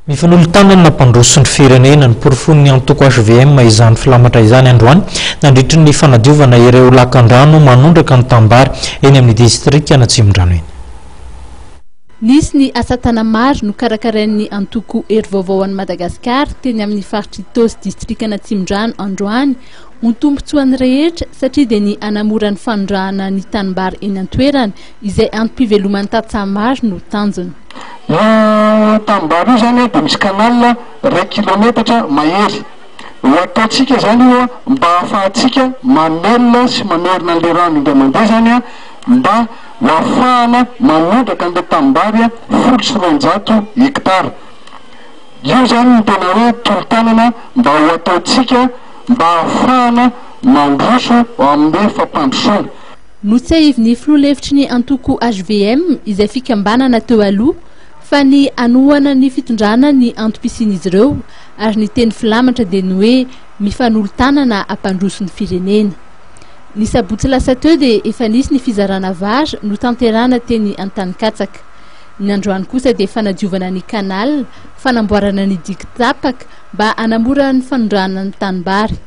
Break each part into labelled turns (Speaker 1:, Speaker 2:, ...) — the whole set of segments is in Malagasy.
Speaker 1: Mifanolo-tanana nampandroso ny firenena ny porofony antoko HVM izany filamatra izany androany nandritry ny fanadiovana ireo lakan-drano manondraka ny tambary eny amin'ny distrikta Antsimondrano eny.
Speaker 2: Nisy ny asa tana maro no karakarain'ny antoko ery vaovao an'i Madagasikara teny amin'ny faritry Tosy distrikta Antsimondrano androany ho tombontsoan'ny rehetra satria dia ny anamora ny fanondrahana ny tanimbary eny an-toerana izay antom-piveloman'ny tatsamaro no tanjony.
Speaker 3: Tanimbary io zany dia misy kanalina 2 kilometatra mahery. Ho ataontsika zany io mba ahafahantsika mamelona sy mamerina an'ilay rano indray mandeha zany mba ahafahana manondraka an'ilay tanimbary 100 hektara. Io zany no tena hoe tolo-tanana mba ho ataontsika mba ahafahana mandroso amin'ny fampandrosoana.
Speaker 2: Notsahivy filoha-hevitry ny antoko HVM izay fikambanana teo aloha fa ny anohana ny fitondrana ny antom-pisian'izy ireo ary ny teny filamatra dia ny hoe mifanolo-tanana ampandroso ny firenena. Ny sabotsy lasa teo dia efa nisy ny fizarana vary no tanterana teny Antanikatsaka. Ny androany kosa dia fanadiovana ny kanal, fanamboarana ny diky-tapaka mba anamora ny fanondrahana ny tanimbary.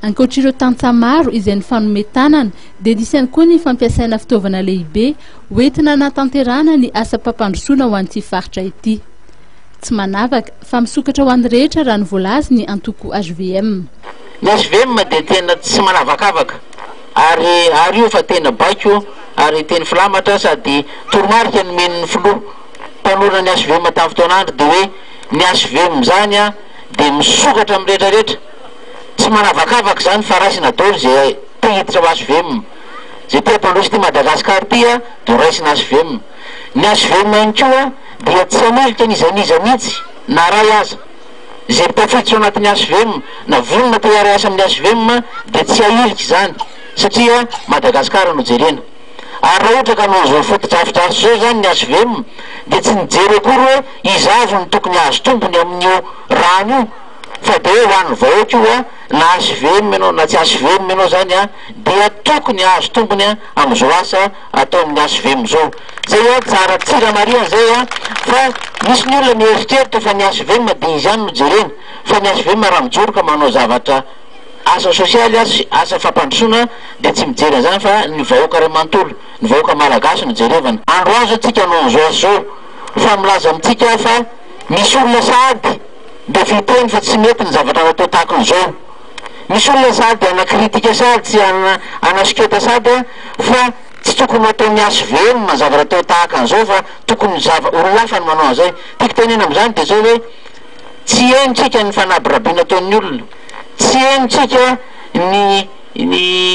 Speaker 2: Ankoatr'ireo tantsamaro izay ny fanometanana dia nisy ihany koa ny fampiasaina fitaovana lehibe hoentina natanterana ny asa-pampandrosoana ho an'ity faritra ity. Tsy manavaka fa misokatra ho an'ny rehetra raha ny voalazy ny antoko HVM.
Speaker 4: Ny HVM dia tena tsy manavakavaka ary io fa tena baiko ary teny filamatra sady toromarika ny men'ny filoha mpanora ny HVM tamin'ny fotoan'andro dia hoe ny HVM zany dia misokatra amin'ny rehetrarehetra. Tsy manavakavaka zany fa raisina daholo zay te-hiditra ho HVM. Zay te-hampandroso ty Madagasikara ty dia raisina HVM. Ny HVM ihany koa dia tsy hamelika n'iza mihitsy na ray aza. Zay tafiditra ao anatin'ny HVM na vonona te hiara asa amin'ny HVM dia tsy hailika zany satria Madagasikara no jerena. Ary raha ohatra ka nozao fotodrafitrafitra zao zany ny HVM dia tsy nijery akory hoe izavo ny tokony azo tombony amin'io rano io fa dia hoe ho an'ny vahoaka io na HVM ianao na tsy HVM ianao zany dia tokony azo tombony amin'izao asa atao amin'ny HVM zao. Zay tsara tsira marina zay fa misy ny olona mieritreritra fa ny HVM dia izy ihany no jerena fa ny HVM raha mijoroka manao zavatra asa sosialy asa fampandrosoana dia tsy mijery zany fa ny vahoaka ray manontolo ny vahoaka malagasy no jerevana. Andro azo atsika no zao zao fa milaza amintsika fa misy olona sady dia fiteny fa tsy mety ny zavatra natao tahaka an'izao. Misy olona sady anakritika sady sy anasiketa sady fa tsy tokony ataon'ny HVM zavatra atao tahaka an'izao fa tokony olona hafa ny manao an'izay. Tiako tenena amin'izany dia zao hoe tsy henitsika ny fanabirabiana ataon'ny olona, tsy henitsika ny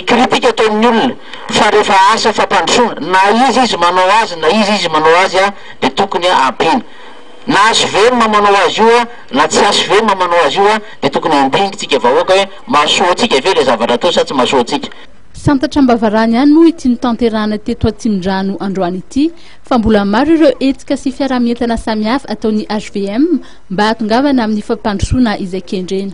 Speaker 4: kritika ataon'ny olona fa rehefa asa fampandrosoana na izy manao azy na izy manao azy dia tokony ampiana. Na HVM manao azy io na tsy HVM manao azy io dia tokony andinitsika vahoaka hoe mahasoa antsika ve ilay zavatra atao sa tsy mahasoa antsika.
Speaker 2: Santatra Ambavarany ihany moa ity notanterana teto Antsimondrano androany ity fa mbola maro ireo hetsika sy fiaramientana samihafa ataon'ny HVM mba hatongavana amin'ny fampandrosoana izay kendrena.